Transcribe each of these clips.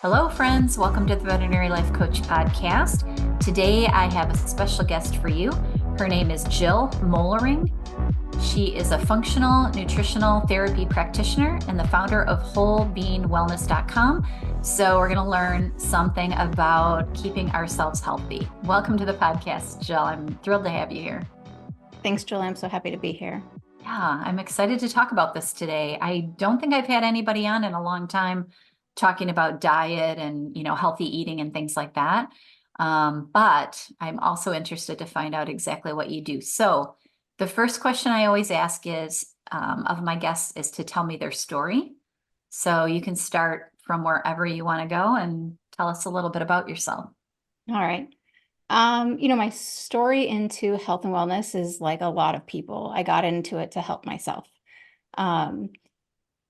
Hello, friends. Welcome to the Veterinary Life Coach Podcast. Today, I have a special guest for you. Her name is Jill Moellering. She is a functional nutritional therapy practitioner and the founder of WholeBeanWellness.com. So, we're going to learn something about keeping ourselves healthy. Welcome to the podcast, Jill. I'm thrilled to have you here. Thanks, Julie. I'm so happy to be here. Yeah, I'm excited to talk about this today. I don't think I've had anybody on in a long time talking about diet and, healthy eating and things like that. But I'm also interested to find out exactly what you do. So the first question I always ask is of my guests is to tell me their story. So you can start from wherever you want to go and tell us a little bit about yourself. All right. My story into health and wellness is like a lot of people. I got into it to help myself. Um,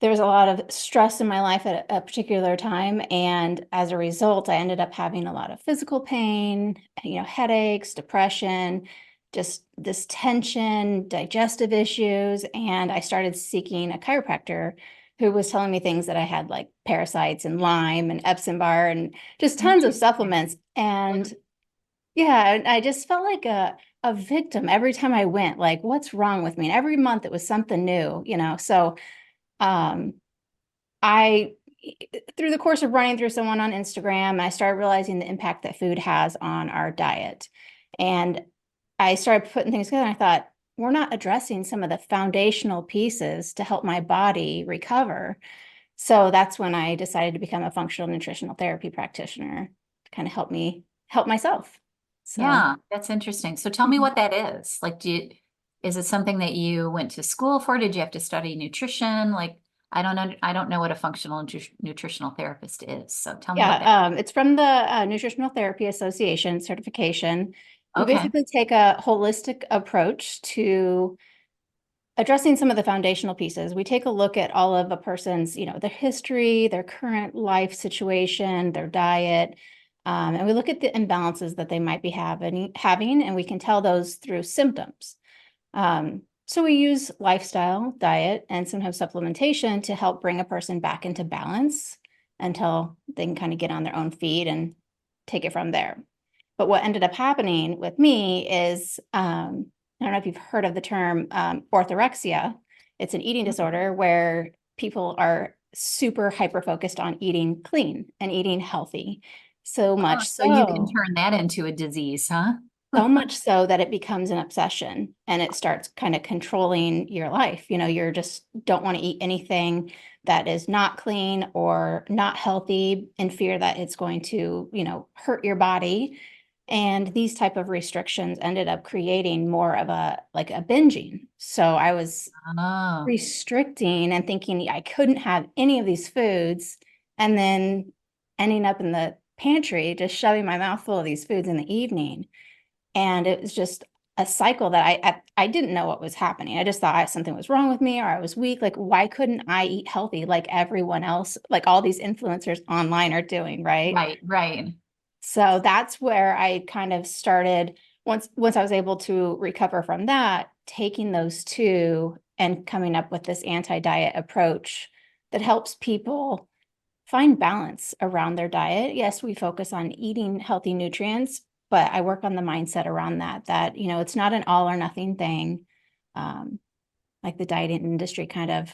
there was a lot of stress in my life at a particular time, and as a result, I ended up having a lot of physical pain, headaches, depression, just this tension, digestive issues, and I started seeking a chiropractor who was telling me things that I had like parasites and Lyme and Epstein-Barr and just tons of Interesting. supplements. And yeah, I just felt like a victim every time I went, like, what's wrong with me? And every month it was something new. So um, I, through the course of running through someone on Instagram, I started realizing the impact that food has on our diet. And I started putting things together and I thought, we're not addressing some of the foundational pieces to help my body recover. So that's when I decided to become a functional nutritional therapy practitioner to kind of help me help myself. So Yeah, that's interesting. So tell me Mhm. what that is. Like, is it something that you went to school for? Did you have to study nutrition? Like, I don't know what a functional nutritional therapist is. So tell me what that. Yeah, it's from the Nutritional Therapy Association certification. We Okay. basically take a holistic approach to addressing some of the foundational pieces. We take a look at all of a person's, their history, their current life situation, their diet, and we look at the imbalances that they might be having, and we can tell those through symptoms. So we use lifestyle, diet, and sometimes supplementation to help bring a person back into balance until they can kind of get on their own feet and take it from there. But what ended up happening with me is, I don't know if you've heard of the term orthorexia. It's an eating disorder where people are super hyper focused on eating clean and eating healthy. So Oh, much so you can so turn that into a disease, huh? so much so that it becomes an obsession and it starts kind of controlling your life. You're just don't want to eat anything that is not clean or not healthy in fear that it's going to, hurt your body. And these type of restrictions ended up creating more of a like a binging. So I was Oh, restricting and thinking I couldn't have any of these foods and then ending up in the pantry just shoving my mouth full of these foods in the evening. And it was just a cycle that I didn't know what was happening. I just thought something was wrong with me or I was weak. Like, why couldn't I eat healthy like everyone else, like all these influencers online are doing, right? right, right. So that's where I kind of started once I was able to recover from that, taking those two and coming up with this anti-diet approach that helps people find balance around their diet. Yes, we focus on eating healthy nutrients, but I work on the mindset around that, it's not an all or nothing thing. Um, like the diet industry kind of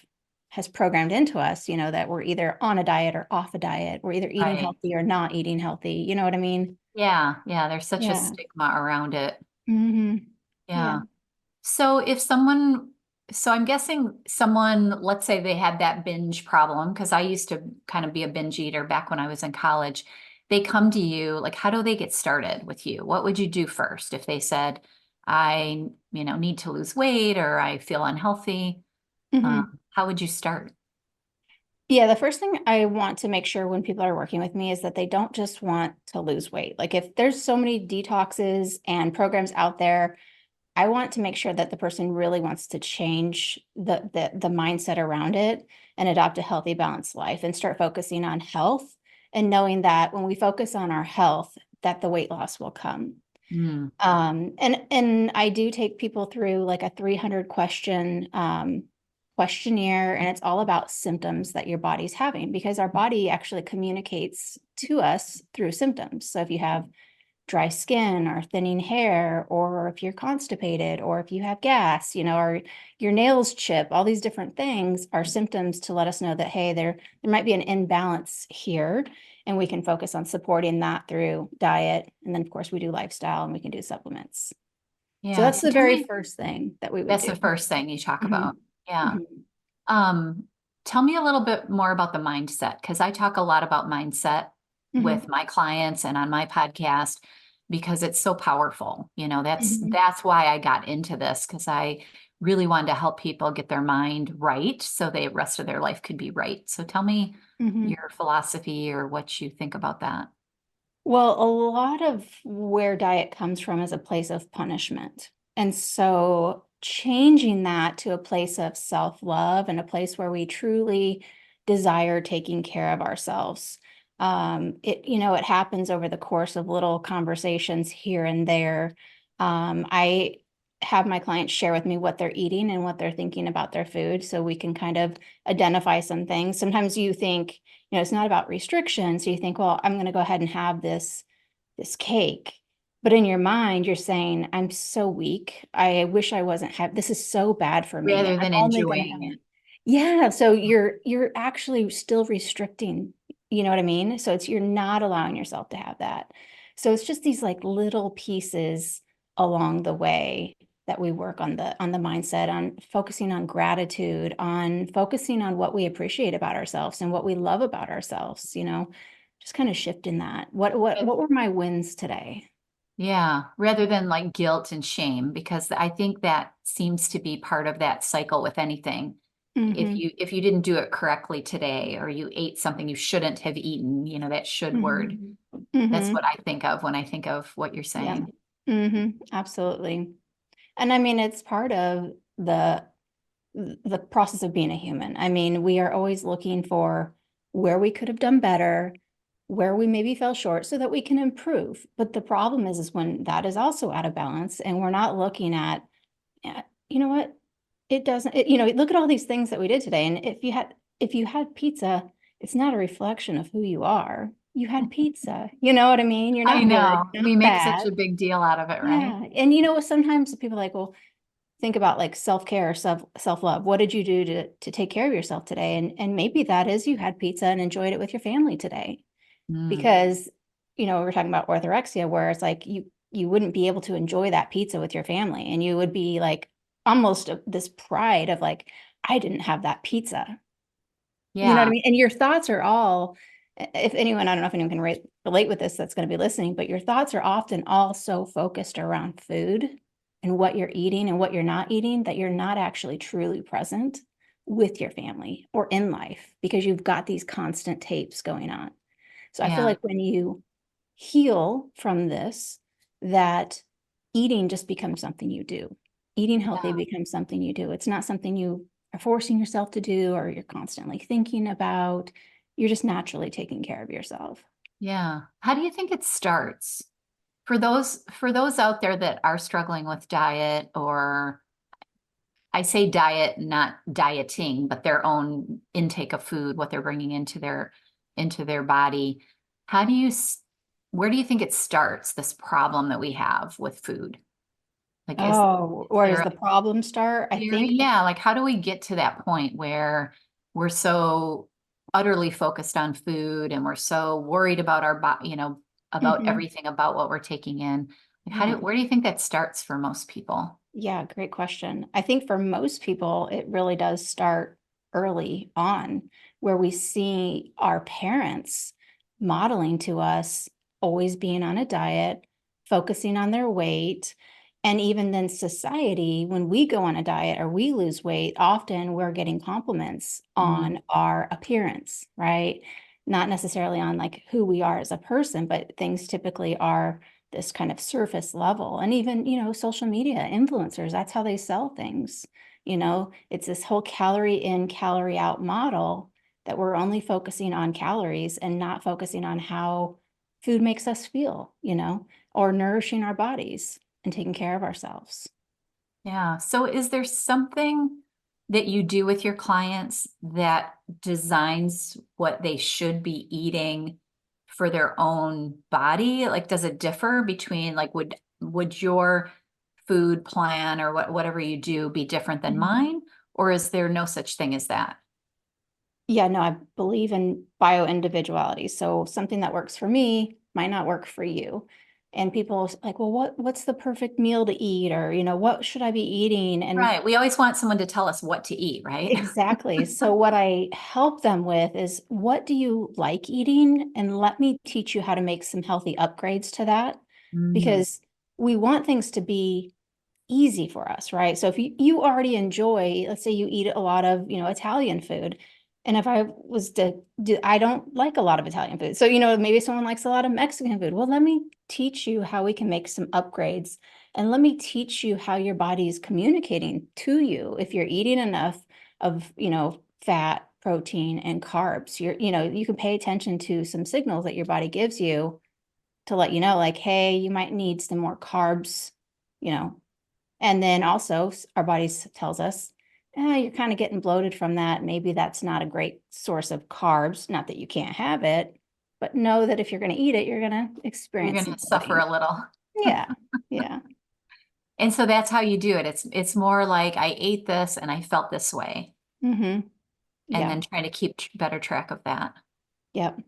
has programmed into us, that we're either on a diet or off a diet. We're either eating Right. healthy or not eating healthy. You know what I mean? Yeah, yeah, there's such a Yeah. stigma around it. Yeah. Yeah. So so I'm guessing someone, let's say they had that binge problem, because I used to kind of be a binge eater back when I was in college. They come to you, like, how do they get started with you? What would you do first if they said, I, need to lose weight or I feel unhealthy? hmm How would you start? Yeah, the first thing I want to make sure when people are working with me is that they don't just want to lose weight. Like if there's so many detoxes and programs out there, I want to make sure that the person really wants to change the mindset around it and adopt a healthy, balanced life and start focusing on health and knowing that when we focus on our health, that the weight loss will come. Hmm. And I do take people through like a 300 question questionnaire, and it's all about symptoms that your body's having, because our body actually communicates to us through symptoms. So if you have dry skin or thinning hair, or if you're constipated, or if you have gas, or your nails chip, all these different things are symptoms to let us know that, hey, there might be an imbalance here, and we can focus on supporting that through diet. And then of course we do lifestyle, and we can do supplements. So Yeah. that's So the tell very me, first thing that we would that's do. the first thing you talk Mhm. about. Yeah. Mhm. Um, Tell me a little bit more about the mindset, because I talk a lot about mindset Mhm. with my clients and on my podcast because it's so powerful. Mhm. That's why I got into this, because I really wanted to help people get their mind right so the rest of their life could be right. So tell me Mhm. your philosophy or what you think about that. Well, a lot of where diet comes from is a place of punishment. And so changing that to a place of self-love and a place where we truly desire taking care of ourselves. It happens over the course of little conversations here and there. I have my clients share with me what they're eating and what they're thinking about their food, so we can kind of identify some things. Sometimes you think, it's not about restriction. So you think, well, I'm going to go ahead and have this cake. But in your mind, you're saying, I'm so weak. I wish I wasn't this is so bad for me. Rather I'm than only going to enjoying have. it. Yeah. So you're actually still restricting, you know what I mean? So you're not allowing yourself to have that. So it's just these like little pieces along the way that we work on the mindset, on focusing on gratitude, on focusing on what we appreciate about ourselves and what we love about ourselves, just kind of shifting that. What were my wins today? Yeah, rather than like guilt and shame, because I think that seems to be part of that cycle with anything. If Mm-hmm. you didn't do it correctly today, or you ate something you shouldn't have eaten, that should word. Mm-hmm. That's Mm-hmm. what I think of when I think of what you're Yeah. saying. Mm-hmm. Absolutely. And I mean, it's part of the process of being a human. I mean, we are always looking for where we could have done better, where we maybe fell short so that we can improve. But the problem is when that is also out of balance and we're not looking at, you know what? It doesn't, look at all these things that we did today. And if you had pizza, it's not a reflection of who you are. You had pizza. You know what I mean? You're I not good, know. not We make such bad. a big deal out of it, right? Yeah. And sometimes people are like, well, think about like self-care or self-love. What did you do to take care of yourself today? And maybe that is you had pizza and enjoyed it with your family today. Mm, Because, we're talking about orthorexia, where it's like you wouldn't be able to enjoy that pizza with your family. And you would be like almost this pride of like, I didn't have that pizza. You know what I yeah, mean? And your thoughts are all, if anyone, I don't know if anyone can relate with this that's going to be listening, but your thoughts are often all so focused around food and what you're eating and what you're not eating, that you're not actually truly present with your family or in life, because you've got these constant tapes going on. So I feel yeah, like when you heal from this, that eating just becomes something you do. Eating healthy yeah, becomes something you do. It's not something you are forcing yourself to do or you're constantly thinking about. You're just naturally taking care of yourself. yeah. How do you think it starts? For those out there that are struggling with diet, or I say diet, not dieting, but their own intake of food, what they're bringing into their body. How do you, where do you think it starts, this problem that we have with food? Like, Oh, is where does there the problem start? I think. yeah, like how do we get to that point where we're so utterly focused on food and we're so worried about our body, about Mhm. everything about what we're taking in? Like, Yeah. where do you think that starts for most people? Yeah, great question. I think for most people, it really does start early on, where we see our parents modeling to us always being on a diet, focusing on their weight. And even then, society, when we go on a diet or we lose weight, often we're getting compliments Mm, on our appearance, right? Not necessarily on like who we are as a person, but things typically are this kind of surface level. And even, social media influencers, that's how they sell things. It's this whole calorie in, calorie out model that we're only focusing on calories and not focusing on how food makes us feel, or nourishing our bodies and taking care of ourselves. yeah. So is there something? that you do with your clients that designs what they should be eating for their own body? Like, does it differ between like would your food plan or whatever you do be different than Mhm. mine? Or is there no such thing as that? Yeah, no, I believe in bio-individuality. So something that works for me might not work for you. And people like, well, what's the perfect meal to eat? Or, what should I be eating? And Right. We always want someone to tell us what to eat, right? exactly. So what I help them with is, what do you like eating? And let me teach you how to make some healthy upgrades to that, Mm, because we want things to be easy for us, right? So if you already enjoy, let's say you eat a lot of, Italian food. And if I was to do, I don't like a lot of Italian food. So, maybe someone likes a lot of Mexican food. Well, let me teach you how we can make some upgrades. And let me teach you how your body is communicating to you. If you're eating enough of, fat, protein, and carbs, you can pay attention to some signals that your body gives you to let you know, like, hey, you might need some more carbs, you know, and then also our bodies tells us, you're kind of getting bloated from that. Maybe that's not a great source of carbs. Not that you can't have it, but know that if you're going to eat it, you're going to you're experience going some to suffer bloating. a little. Yeah. Yeah. And so that's how you do it. It's more like I ate this and I felt this way, Mm-hmm. and Yeah. then trying to keep better track of that. Yep.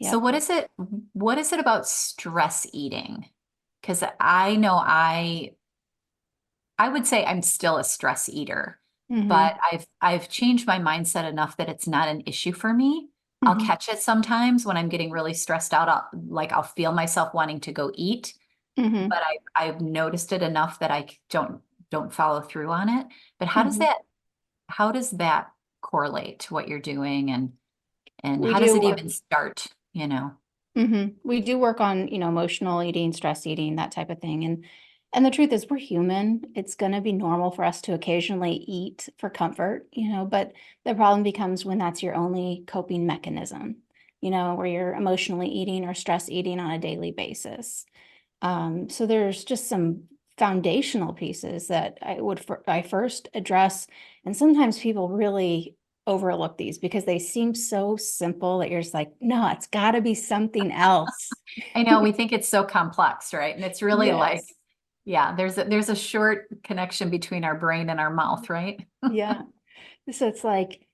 So Yep. what is it about stress eating? Because I know I would say I'm still a stress eater, but Mm-hmm. I've changed my mindset enough that it's not an issue for me. I'll Mm-hmm. catch it sometimes when I'm getting really stressed out. I'll feel myself wanting to go eat, Mm-hmm. but I've noticed it enough that don't follow through on it. But Mm-hmm. how does that correlate to what you're doing, and We how does do it work. even start, you know? We do work on, emotional eating, stress eating, that type of thing. And the truth is, we're human. It's going to be normal for us to occasionally eat for comfort, but the problem becomes when that's your only coping mechanism, where you're emotionally eating or stress eating on a daily basis. So there's just some foundational pieces that I first address, and sometimes people really overlook these because they seem so simple that you're just like, no, it's got to be something else. I know we think it's so complex, right? And it's really like, Yes. yeah, there's a short connection between our brain and our mouth, right? Yeah. So it's like,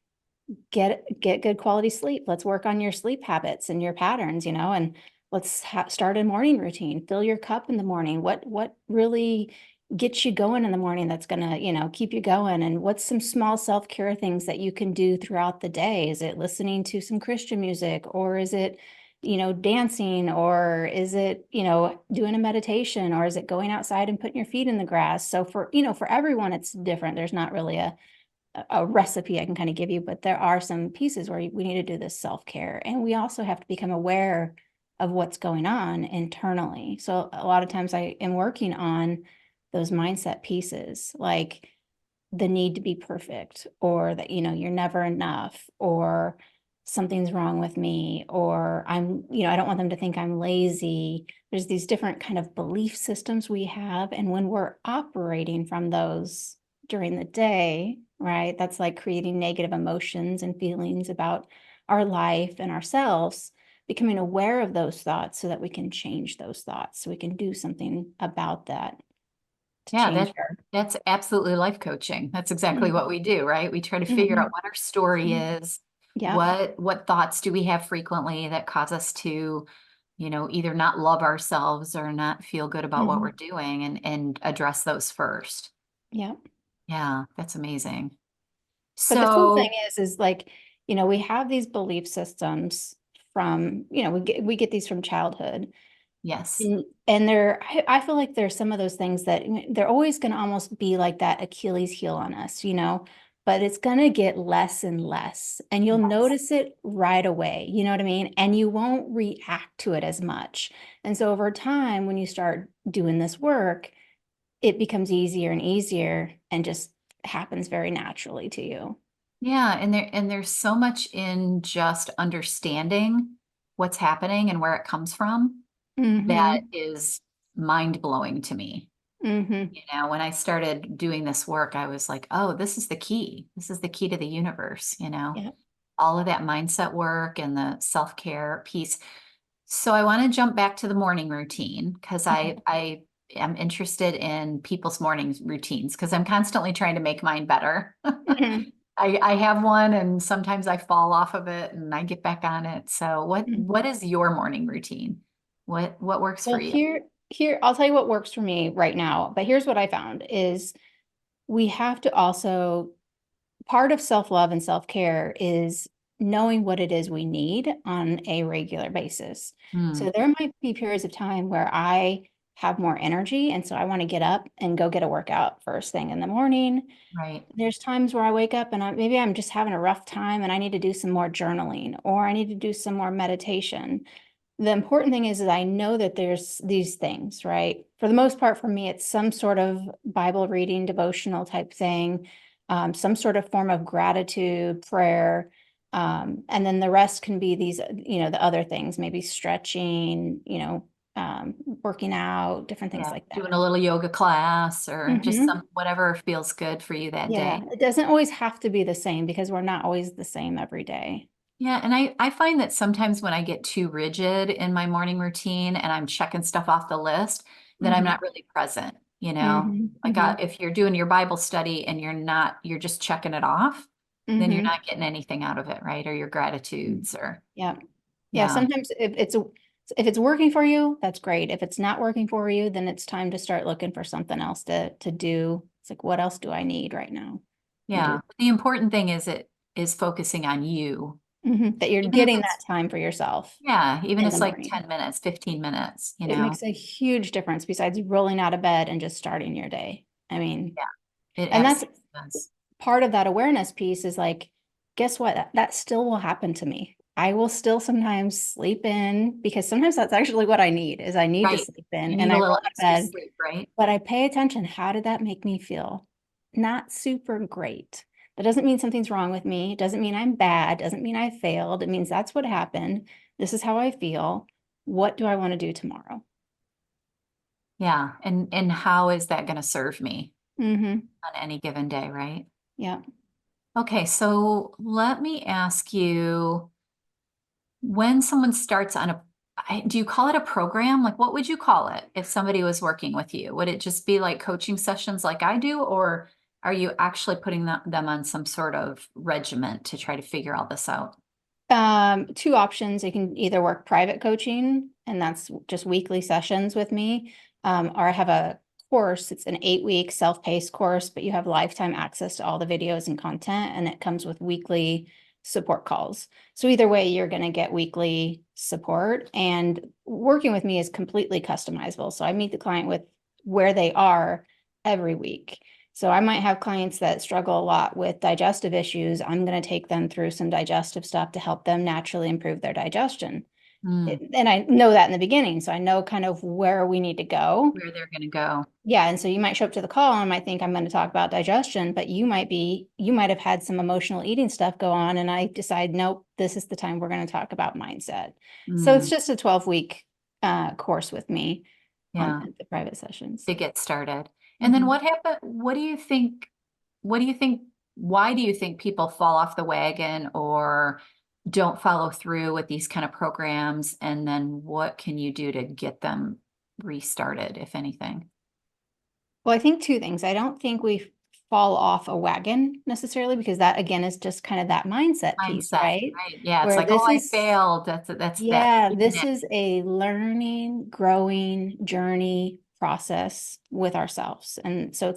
get good quality sleep. Let's work on your sleep habits and your patterns, and let's start a morning routine. Fill your cup in the morning. What really gets you going in the morning that's going to, keep you going? And what's some small self-care things that you can do throughout the day? Is it listening to some Christian music, or is it, dancing, or is it, doing a meditation, or is it going outside and putting your feet in the grass? So for everyone it's different. There's not really a recipe I can kind of give you, but there are some pieces where we need to do this self-care. And we also have to become aware of what's going on internally. So a lot of times I am working on those mindset pieces, like the need to be perfect, or that, you're never enough, or something's wrong with me, or I don't want them to think I'm lazy. There's these different kind of belief systems we have. And when we're operating from those during the day, right, that's like creating negative emotions and feelings about our life and ourselves. Becoming aware of those thoughts so that we can change those thoughts, so we can do something about that to Yeah, change our. that's absolutely life coaching. That's exactly what Mhm. we do, right? We try to figure out Mhm. what our story is, Yep. what thoughts do we have frequently that cause us to, either not love ourselves or not feel good about what we're Mhm. doing, and address those first. Yep. Yeah, that's amazing. But the cool thing So, is like, we have these belief systems from, we get these from childhood. yes. And I feel like there's some of those things that they're always going to almost be like that Achilles heel on us, but it's going to get less and less. And you'll Yes. notice it right away. You know what I mean? And you won't react to it as much. And so over time, when you start doing this work, it becomes easier and easier and just happens very naturally to you. Yeah, and there's so much in just understanding what's happening and where it comes from that Hmm. is mind blowing to me. Mm-hmm. You know, when I started doing this work, I was like, oh, this is the key. This is the key to the universe, you know, Yeah. all of that mindset work and the self-care piece. So I want to jump back to the morning routine because Okay. I am interested in people's morning routines because I'm constantly trying to make mine better. Mhm. I have one and sometimes I fall off of it and I get back on it. So Mhm. what is your morning routine? What works for Well, you? here, I'll tell you what works for me right now, but here's what I found is we have to also, part of self-love and self-care is knowing what it is we need on a regular basis. Hmm, So there might be periods of time where I have more energy, and so I want to get up and go get a workout first thing in the morning. right. There's times where I wake up and maybe I'm just having a rough time and I need to do some more journaling or I need to do some more meditation. The important thing is I know that there's these things, right? For the most part, for me, it's some sort of Bible reading, devotional type thing, some sort of form of gratitude, prayer. And then the rest can be these, the other things, maybe stretching, working out, different things Yeah. like that. Doing a little yoga class or just Hmm. whatever feels good for you that Yeah, day. it doesn't always have to be the same because we're not always the same every day. Yeah, and I find that sometimes when I get too rigid in my morning routine and I'm checking stuff off the list, that I'm Hmm. not really present, you know? Hmm. Like Hmm. if you're doing your Bible study and you're just checking it off, then you're Hmm. not getting anything out of it, right? Or your gratitudes or Yeah. Yeah, yeah, sometimes if it's working for you, that's great. If it's not working for you, then it's time to start looking for something else to do. It's like, what else do I need right now? And do yeah. The important thing is it is focusing on you. that you're Even if getting that it's time for yourself yeah, even in if the it's like morning. 10 minutes, 15 minutes, you It know? makes a huge difference besides rolling out of bed and just starting your day. I mean, Yeah, it and that's absolutely does. part of that awareness piece is like, guess what? That still will happen to me. I will still sometimes sleep in because sometimes that's actually what I need is I need to Right. sleep in You and need I a roll little out of extra bed, sleep, right? but I pay attention. How did that make me feel? Not super great. That doesn't mean something's wrong with me. It doesn't mean I'm bad. Doesn't mean I failed. It means that's what happened. This is how I feel. What do I want to do tomorrow? Yeah. And how is that going to serve me Mm-hmm. on any given day, right? Yeah. Okay, so let me ask you, when someone starts on do you call it a program? Like, what would you call it if somebody was working with you? Would it just be like coaching sessions like I do, or are you actually putting them on some sort of regiment to try to figure all this out? Two options. You can either work private coaching, and that's just weekly sessions with me, or I have a course. It's an 8-week self-paced course, but you have lifetime access to all the videos and content, and it comes with weekly support calls. So either way, you're going to get weekly support, and working with me is completely customizable. So I meet the client with where they are every week. So I might have clients that struggle a lot with digestive issues. I'm going to take them through some digestive stuff to help them naturally improve their digestion. Hmm, And I know that in the beginning, so I know kind of where we need to go. where they're going to go. Yeah, and so you might show up to the call and might think I'm going to talk about digestion, but you might have had some emotional eating stuff go on, and I decide, nope, this is the time we're going to talk about mindset. So it's Hmm, just a 12-week course with me on yeah, the private sessions. to get started. And then Mhm. what happened? What do you think, why do you think people fall off the wagon or don't follow through with these kind of programs? And then what can you do to get them restarted, if anything? Well, I think two things. I don't think we fall off a wagon necessarily because that again is just kind of that mindset piece, Mindset, right? right? Yeah, it's Where like, oh, this I is, failed. That's that. yeah, this is a learning, growing journey process with ourselves. And so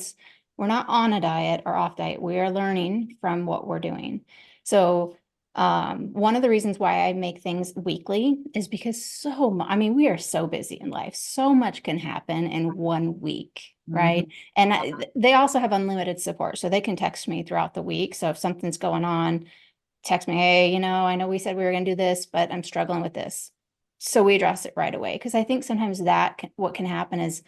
we're not on a diet or off diet. We are learning from what we're doing. So one of the reasons why I make things weekly is because I mean, we are so busy in life. So much can happen in one week, Mhm. right? And Yeah. they also have unlimited support. So they can text me throughout the week. So if something's going on, text me, hey, I know we said we were going to do this, but I'm struggling with this. So we address it right away. Because I think sometimes what can happen is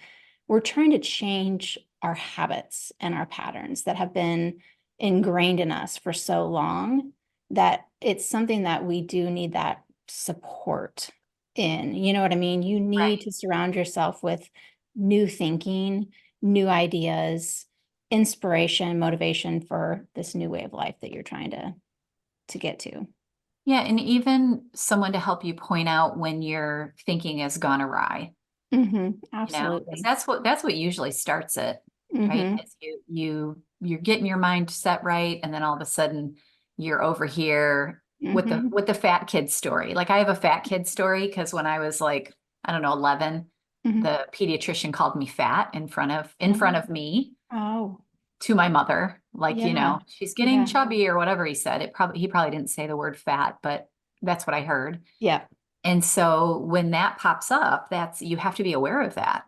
we're trying to change our habits and our patterns that have been ingrained in us for so long that it's something that we do need that support in. You know what I mean? You need Right. to surround yourself with new thinking, new ideas, inspiration, motivation for this new way of life that you're trying to get to. Yeah, and even someone to help you point out when your thinking has gone awry, because Absolutely. that's what usually starts it, right? Mm-hmm. Is you're getting your mind set right, and then all of a sudden you're over here with the Mm-hmm. with the fat kid story. Like I have a fat kid story because when I was like, I don't know, 11, Mm-hmm. the pediatrician called me fat in front of me Oh, to my mother, like, yeah. she's getting Yeah. chubby or whatever he said. He probably didn't say the word fat, but that's what I heard. Yeah. And so when that pops up, you have to be aware of that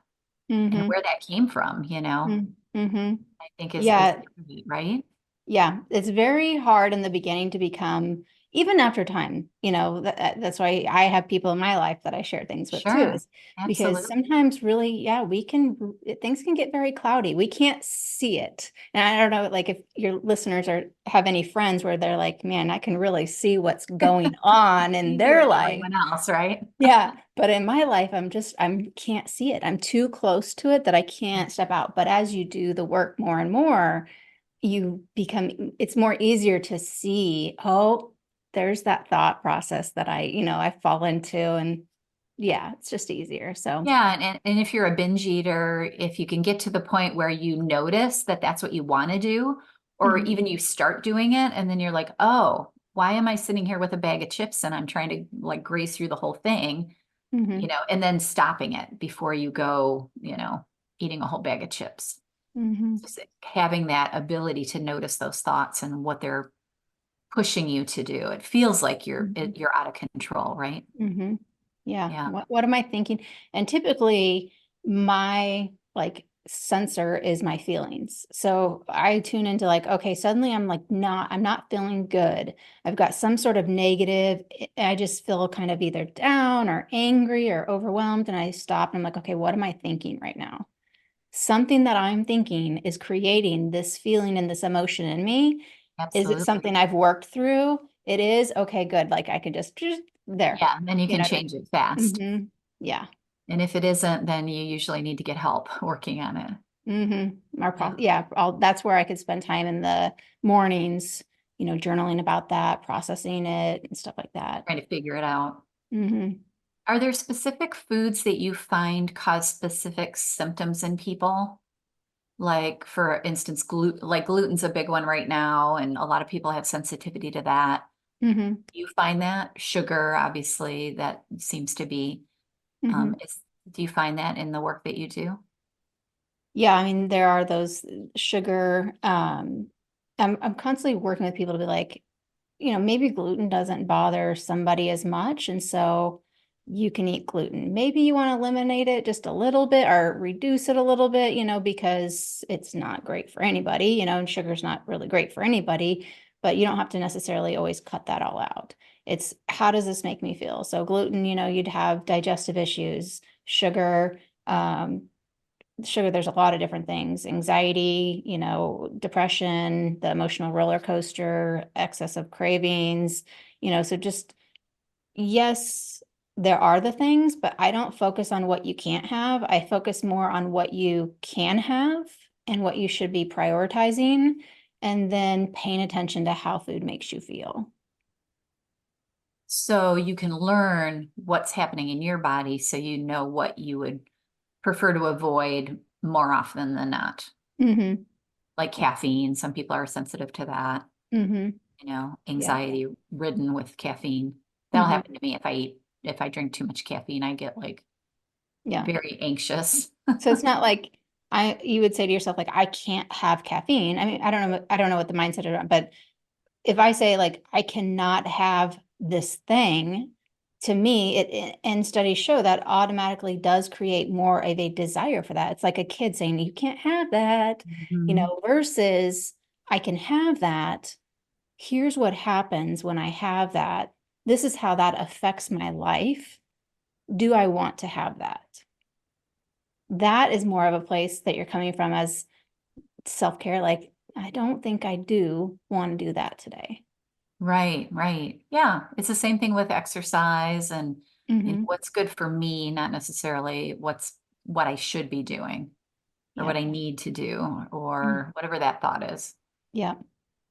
and Mm-hmm. where that came from, Mm-hmm. I think is Yeah. right. Yeah, it's very hard in the beginning to become, even after time, that's why I have people in my life that I share things with too, Sure. is because Absolutely. sometimes really, yeah, things can get very cloudy. We can't see it. And I don't know, like if your listeners have any friends where they're like, man, I can really see what's going on in Easier their than life. anyone else, right? Yeah, but in my life, I can't see it. I'm too close to it that I can't step out. But as you do the work more and more, it's more easier to see, oh, there's that thought process that I fall into. And yeah, it's just easier. So, Yeah, and if you're a binge eater, if you can get to the point where you notice that that's what you want to do, or mhm, even you start doing it, and then you're like, oh, why am I sitting here with a bag of chips and I'm trying to like graze through the whole thing, mhm, and then stopping it before you go, eating a whole bag of chips. mhm, Just having that ability to notice those thoughts and what they're pushing you to do. It feels like you're mhm, you're out of control, right? mhm. Yeah. Yeah, What am I thinking? And typically my like sensor is my feelings. So I tune into like, okay, suddenly I'm not feeling good. I've got some sort of negative. I just feel kind of either down or angry or overwhelmed. And I stop and I'm like, okay, what am I thinking right now? Something that I'm thinking is creating this feeling and this emotion in me. Is it absolutely. something I've worked through? It is. Okay, good. Like I can just there, Yeah, and then you you can know. change it fast. Yeah. And if it isn't, then you usually need to get help working on it. Yeah, Yeah, that's where I could spend time in the mornings, journaling about that, processing it and stuff like that. trying to figure it out. hmm Are there specific foods that you find cause specific symptoms in people? Like, for instance, gluten's a big one right now, and a lot of people have sensitivity to that. hmm You find that sugar, obviously, that seems to be, hmm do you find that in the work that you do? Yeah, I mean, there are those sugar. I'm constantly working with people to be like, maybe gluten doesn't bother somebody as much, and so you can eat gluten. Maybe you want to eliminate it just a little bit or reduce it a little bit, because it's not great for anybody, and sugar's not really great for anybody, but you don't have to necessarily always cut that all out. It's how does this make me feel? So gluten, you'd have digestive issues, sugar, there's a lot of different things, anxiety, depression, the emotional roller coaster, excessive cravings, so just, yes, there are the things, but I don't focus on what you can't have. I focus more on what you can have and what you should be prioritizing, and then paying attention to how food makes you feel. So you can learn what's happening in your body so you know what you would prefer to avoid more often than not. Mm-hmm. Like Yeah. caffeine, some people are sensitive to that, Mm-hmm. Yeah. anxiety ridden with caffeine. That'll Mm-hmm. happen to me if I drink too much caffeine, I get like Yeah. very anxious. So it's not like you would say to yourself, like, I can't have caffeine. I mean, I don't know what the mindset is, but if I say like, I cannot have this thing, to me, and studies show that automatically does create more of a desire for that. It's like a kid saying, you can't have that, Mhm. versus I can have that. Here's what happens when I have that. This is how that affects my life. Do I want to have that? That is more of a place that you're coming from as self-care. Like, I don't think I do want to do that today. Right, right. Yeah, it's the same thing with exercise and hmm what's good for me, not necessarily what I should be doing. or Yeah. what I need to do, Mm. or whatever that thought is. Yeah.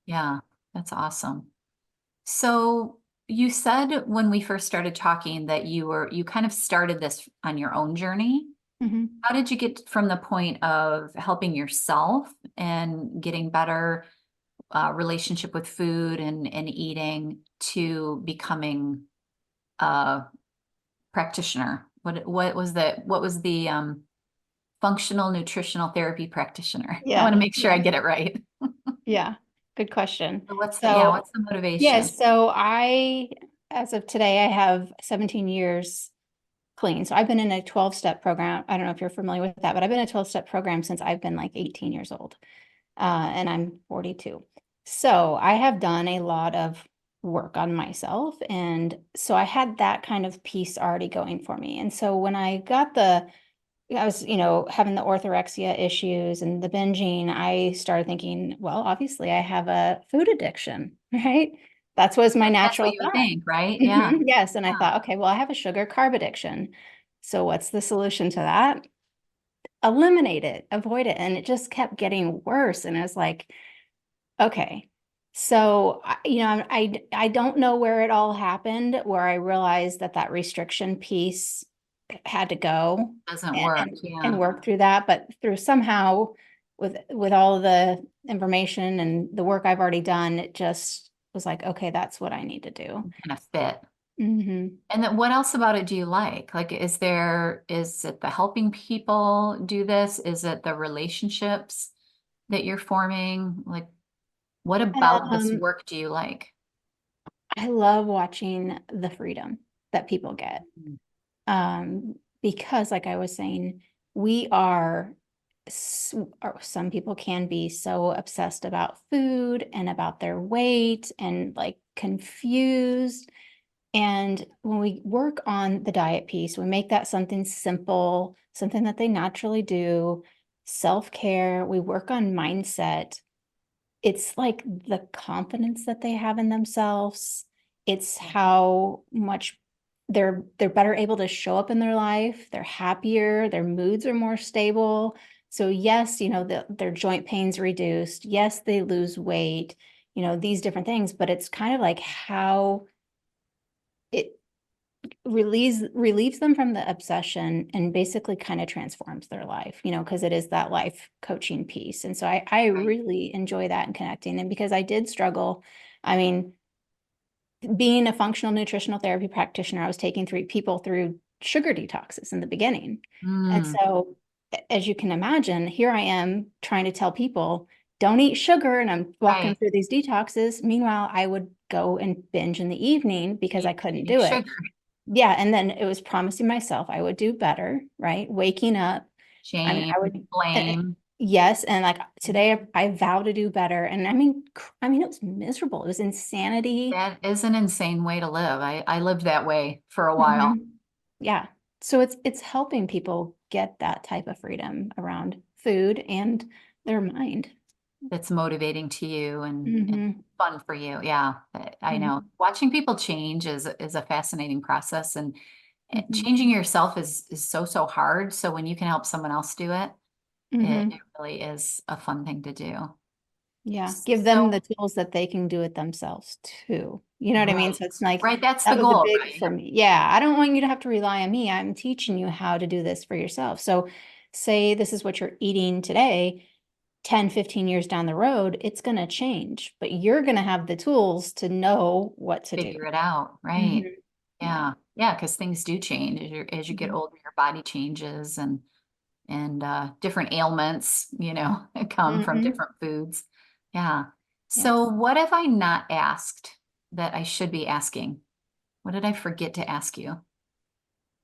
Yeah, that's awesome. So you said when we first started talking that you kind of started this on your own journey. Hmm. How did you get from the point of helping yourself and getting better relationship with food and eating to becoming a practitioner? What was the functional nutritional therapy practitioner? I want Yeah. to make sure I Yeah. get it right. Yeah. Good question. So what's So, the motivation? yes, as of today, I have 17 years clean. So I've been in a 12-step program. I don't know if you're familiar with that, but I've been in a 12-step program since I've been like 18 years old. And I'm 42. So I have done a lot of work on myself. And so I had that kind of piece already going for me. And so when I was, having the orthorexia issues and the binging, I started thinking, well, obviously I have a food addiction, right? That's was my That's what natural you would thought. think, right? Yeah. Mhm, yes. And I Yeah. thought, okay, well, I have a sugar carb addiction. So what's the solution to that? Eliminate it, avoid it. And it just kept getting worse. And I was like, okay. So, I don't know where it all happened, where I realized that restriction piece had to go Doesn't and, work. and, and Yeah. work through that. But through somehow with all the information and the work I've already done, it just was like, okay, that's what I need to do. Kind of fit. Hmm. And then what else about it do you like? Like, is it the helping people do this? Is it the relationships that you're forming? Like, what about this Um, work do you like? I love watching the freedom that people get. Mm. Because like I was saying, we are, or some people can be so obsessed about food and about their weight and like confused. And when we work on the diet piece, we make that something simple, something that they naturally do, self-care, we work on mindset. It's like the confidence that they have in themselves. It's how much they're better able to show up in their life. They're happier, their moods are more stable. So yes, their joint pain's reduced. Yes, they lose weight, these different things, but it's kind of like how it relieves them from the obsession and basically kind of transforms their life, because it is that life coaching piece. And so I Right. really enjoy that and connecting. And because I did struggle, I mean, being a functional nutritional therapy practitioner, I was taking people through sugar detoxes in the beginning. And Mm, so, as you can imagine, here I am trying to tell people, don't eat sugar. And I'm walking right. through these detoxes. Meanwhile, I would go and binge in the evening because I couldn't Eating do it. sugar, Yeah, and then it was promising myself I would do better, right? Waking up. I mean, shame, I would, blame. yes, and like today I vow to do better. And I mean, it was miserable. It was insanity. That is an insane way to live. I lived that way for a while. Mhm. Yeah. So it's helping people get that type of freedom around food and their mind. That's motivating to you and Hmm. fun for you. Yeah, I know. Hmm. Watching people change is a fascinating process, and Hmm. changing yourself is so hard. So when you can help someone else do it, it Hmm. really is a fun thing to do. Yeah. Give them the So, tools that they can do it themselves too. You know what I mean? right, So it's like, right. That's the that was a goal, big right? for me. Yeah. I don't want you to have to rely on me. I'm teaching you how to do this for yourself. So say this is what you're eating today, 10, 15 years down the road, it's going to change, but you're going to have the tools to know what to do. Figure it out, Hmm. right? Yeah. Yeah, yeah, because things do change as you get Hmm. older. Your body changes, and different ailments, come from Hmm. different foods. Yeah. Yes. So what have I not asked that I should be asking? What did I forget to ask you?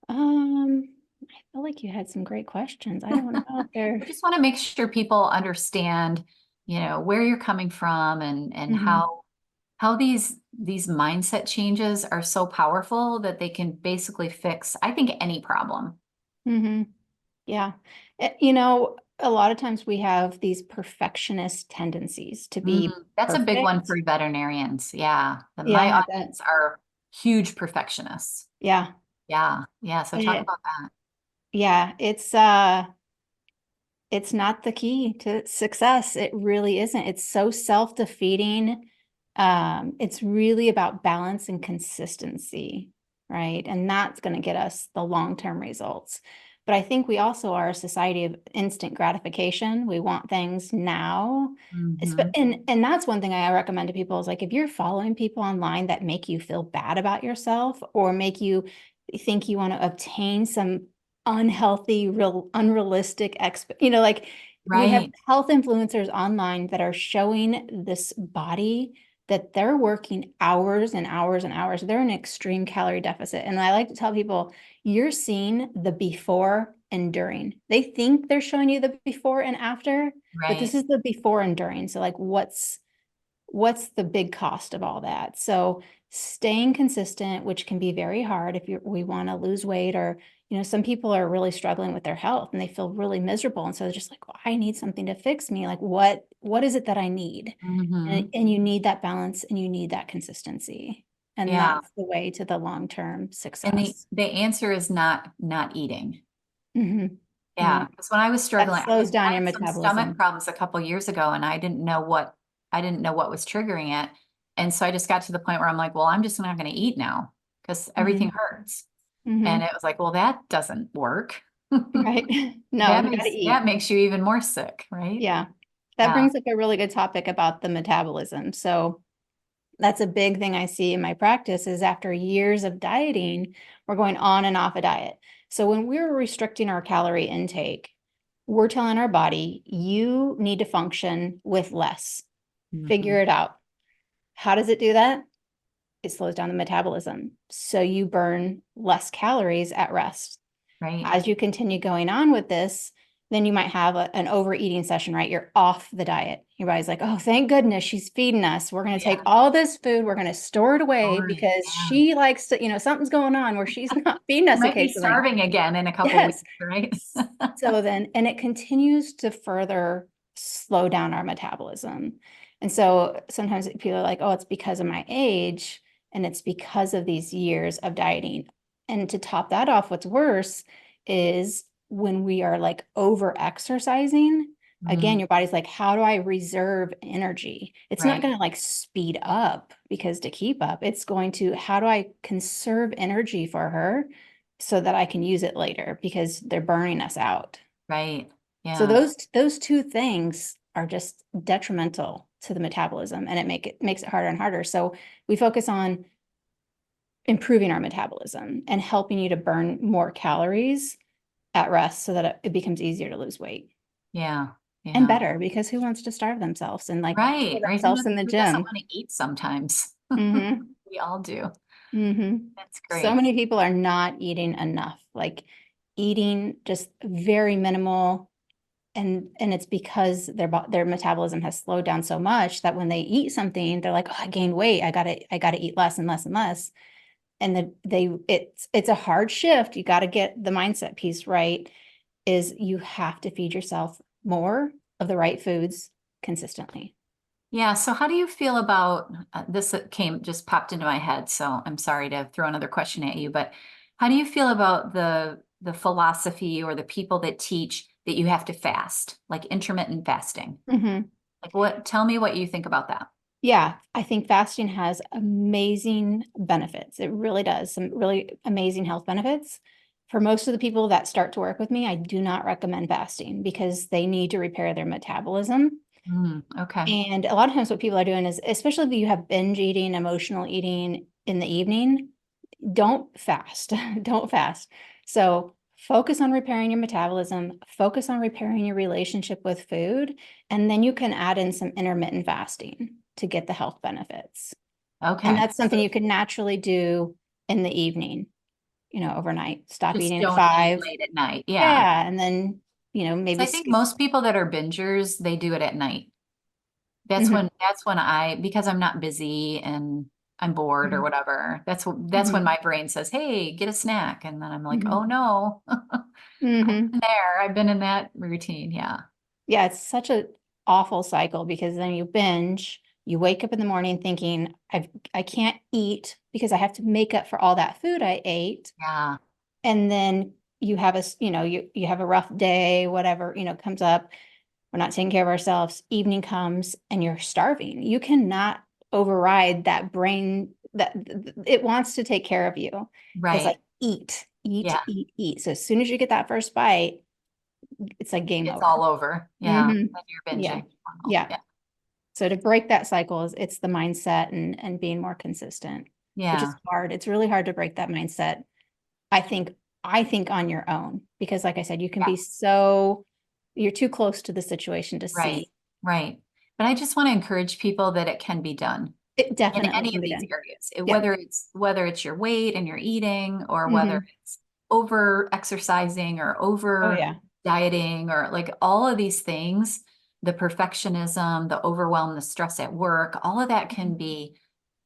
I feel like you had some great questions. I don't know if they're. I just want to make sure people understand, where you're coming from and Hmm. how these mindset changes are so powerful that they can basically fix, I think, any problem. Hmm. Yeah. A lot of times we have these perfectionist tendencies to be That's a big one for perfect. veterinarians. Yeah. My Yeah, I bet. audience are huge perfectionists. Yeah. Yeah. Yeah. So talk It, about that. yeah, it's not the key to success. It really isn't. It's so self-defeating. It's really about balance and consistency, right? And that's going to get us the long-term results. But I think we also are a society of instant gratification. We want things now. Hmm. And that's one thing I recommend to people is like, if you're following people online that make you feel bad about yourself or make you think you want to obtain some unhealthy, real unrealistic like we have Right. health influencers online that are showing this body that they're working hours and hours and hours. They're in an extreme calorie deficit. And I like to tell people, you're seeing the before and during. They think they're showing you the before and after, but this Right. is the before and during. So like what's the big cost of all that? So staying consistent, which can be very hard if we want to lose weight or, some people are really struggling with their health and they feel really miserable. And so they're just like, well, I need something to fix me. Like, what is it that I need? Hmm. And you need that balance and you need that consistency. And Yeah. that's the way to the long-term And the success. the answer is not eating. Mhm. Yeah, No, because when I was that struggling, slows I down your had some stomach metabolism. problems a couple years ago, and I didn't know what was triggering it, and so I just got to the point where I'm like, well, I'm just not going to eat now because everything Mhm. hurts, and Mhm. it was like, well, that doesn't work. Right. No, you got to That eat. makes you even more sick, right? Yeah. That Yeah. brings up a really good topic about the metabolism. So that's a big thing I see in my practice is after years of dieting, we're going on and off a diet. So when we're restricting our calorie intake, we're telling our body, you need to function with less. Hmm. Figure it out. How does it do that? It slows down the metabolism. So you burn less calories at rest. Right. As you continue going on with this, then you might have an overeating session, right? You're off the diet. Your body's like, oh, thank goodness she's feeding us. We're going to take Yeah. all this food, we're going to store it away Boring. because Yeah. she likes to, something's going on where she's not feeding us Might be occasionally. starving again in a couple weeks, Yes. right? So then, and it continues to further slow down our metabolism. And so sometimes people are like, oh, it's because of my age and it's because of these years of dieting. And to top that off, what's worse is when we are like over exercising, again, Mm, your body's like, how do I reserve energy? It's not right. going to like speed up because to keep up, it's going to, how do I conserve energy for her so that I can use it later because they're burning us out. Right. So Yeah. those two things are just detrimental to the metabolism and it makes it harder and harder. So we focus on improving our metabolism and helping you to burn more calories at rest so that it becomes easier to lose weight Yeah. and Yeah. better because who wants to starve themselves and like kill Right. Right. themselves in the Who doesn't gym? want to eat sometimes? Hmm. We all do. Hmm. That's So great. many people are not eating enough, like eating just very minimal. And it's because their metabolism has slowed down so much that when they eat something, they're like, oh, I gained weight. I gotta eat less and less and less. And it's a hard shift. You got to get the mindset piece right, is you have to feed yourself more of the right foods consistently. Yeah. So how do you feel about this came just popped into my head. So I'm sorry to throw another question at you, but how do you feel about the philosophy or the people that teach that you have to fast, like intermittent fasting? Mhm. Like tell me what you think about that. Yeah, I think fasting has amazing benefits. It really does. Some really amazing health benefits. For most of the people that start to work with me, I do not recommend fasting because they need to repair their metabolism. Okay. And a lot of times what people are doing is, especially if you have binge eating, emotional eating in the evening, don't fast. Don't fast. So focus on repairing your metabolism, focus on repairing your relationship with food, and then you can add in some intermittent fasting to get the health benefits. And Okay. that's something you can naturally do in the evening, overnight. Stop Just eating at don't eat 5. late at night. Yeah. Yeah. And then, So maybe I think most people that are bingers, they do it at night. Mhm, That's when because I'm not busy and I'm bored or mhm, whatever. That's when mhm, my brain says, "Hey, get a snack." And then I'm like, "Oh mhm, no. I've mhm. been there. I've been in that routine." Yeah. Yeah, it's such a awful cycle because then you binge, you wake up in the morning thinking, I can't eat because I have to make up for all that food I ate. Yeah. And then you have you have a rough day, whatever, comes up, we're not taking care of ourselves, evening comes and you're starving. You cannot override that brain that it wants to take care of you. It's like Right. eat, eat, Yeah. eat, eat. So as soon as you get that first bite, it's like game It's over. all over. Yeah. Hmm. Then you're Yeah. binging. Wow. Yeah. Yeah. So to break that cycle it's the mindset and being more consistent, which is Yeah. hard. It's really hard to break that mindset. I think on your own, because like I said, you can Yeah. be you're too close to the situation to Right. see. Right. But I just want to encourage people that it can be done It in definitely any can of be these done. areas, Yeah. whether it's your weight and your eating, or whether Hmm. it's over exercising or Oh over yeah. dieting, or like all of these things, the perfectionism, the overwhelm, the stress at work, all of that can be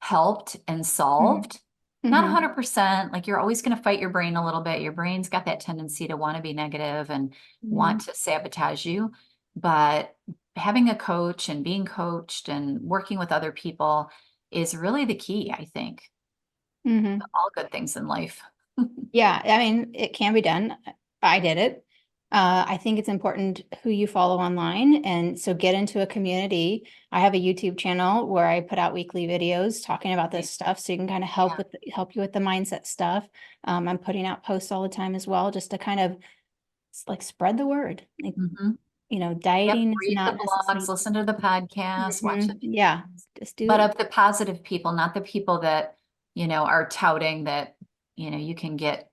helped and Hmm. solved. Not Hmm. 100%, like you're always going to fight your brain a little bit. Your brain's got that tendency to want to be negative and want Hmm. to sabotage you. But having a coach and being coached and working with other people is really the key, I think. Hmm. All good things in life. Yeah, I mean, it can be done. I did it. I think it's important who you follow online. And so get into a community. I have a YouTube channel where I put out weekly videos talking about this stuff. So you can kind of Yeah. help you with the mindset stuff. I'm putting out posts all the time as well, just to kind of like spread the word. Like, Mhm. Yep. dieting is Read the not blogs, necessarily. listen to the podcasts, watch the Mhm. Yeah, videos, just but do. of the positive people, not the people that, are touting that, you can get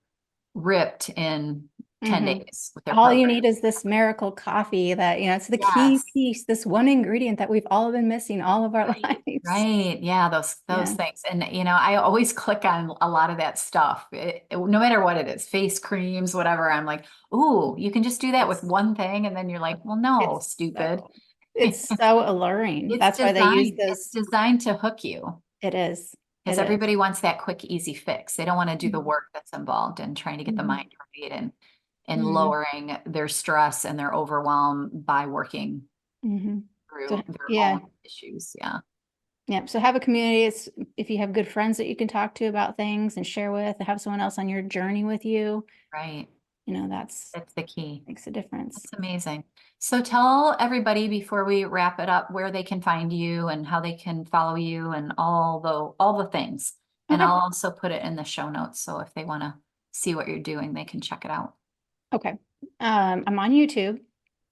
ripped in 10 Mhm. days with their All you program. need is this miracle coffee that, it's the key Yes. piece, this one ingredient that we've all been missing all of our Right, lives. right. Yeah, those Yeah. things. And I always click on a lot of that stuff. No matter what it is, face creams, whatever. I'm like, "Ooh, you can just do that with It's one thing." And then you're like, "Well, no, it's stupid." so it's so alluring. It's That's why they use designed, it's those. designed to hook you, It is. because It is. everybody wants that quick, easy fix. They don't want to do the Mhm. work that's involved in trying to get the Mhm. mind right, and Mhm. lowering their stress and their overwhelm by working Mhm. So through their yeah. own issues. Yeah. Yeah. So have a community. It's if you have good friends that you can talk to about things and share with, have someone else on your journey with you, Right. that's That's the key. makes a difference. That's amazing. So tell everybody before we wrap it up where they can find you and how they can follow you and all the things. And Okay. I'll also put it in the show notes. So if they want to see what you're doing, they can check it out. Okay. I'm on YouTube.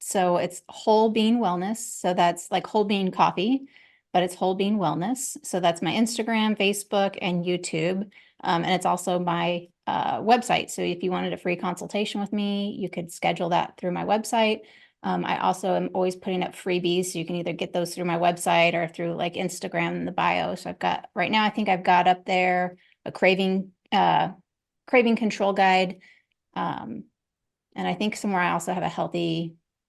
So it's Whole Bean Wellness. So that's like whole bean coffee, but it's Whole Bean Wellness. So that's my Instagram, Facebook, and YouTube. And it's also my website. So if you wanted a free consultation with me, you could schedule that through my website. I also am always putting up freebies. So you can either get those through my website or through like Instagram in the bio. So I've got right now, I think I've got up there a craving control guide. Um, and I think somewhere I also have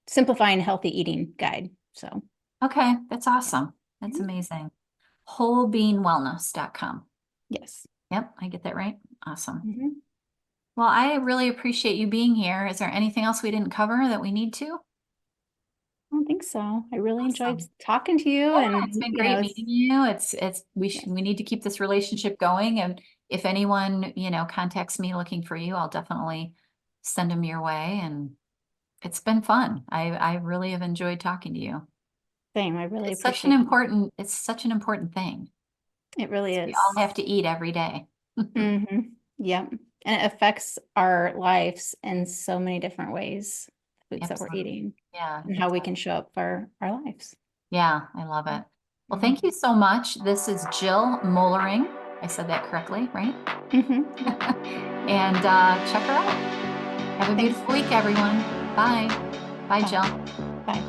simplifying healthy eating guide. So Okay, that's awesome. That's mhm. amazing. Wholebeanwellness.com. Yes. Yep, I get that right. Awesome. Mhm. Well, I really appreciate you being here. Is there anything else we didn't cover that we need to? I don't think so. I really enjoyed Awesome. talking to you, Yeah, and it's been great it's meeting you. yeah. We need to keep this relationship going. And if anyone, contacts me looking for you, I'll definitely send them your way. And it's been fun. I really have enjoyed talking to you. Same. I really appreciate it. It's such an important thing. It really We all is. have to eat every day. Yep. And it affects our lives in so many different ways, foods that we're Absolutely. eating Yeah, and it how we does. can show up for our lives. Yeah, I love it. Well, Mhm. thank you so much. This is Jill Moellering. I said that correctly, right? Mhm. Yep. And check her out. Have a Thanks. beautiful week, everyone. Bye. Bye, Bye. Jill. Bye.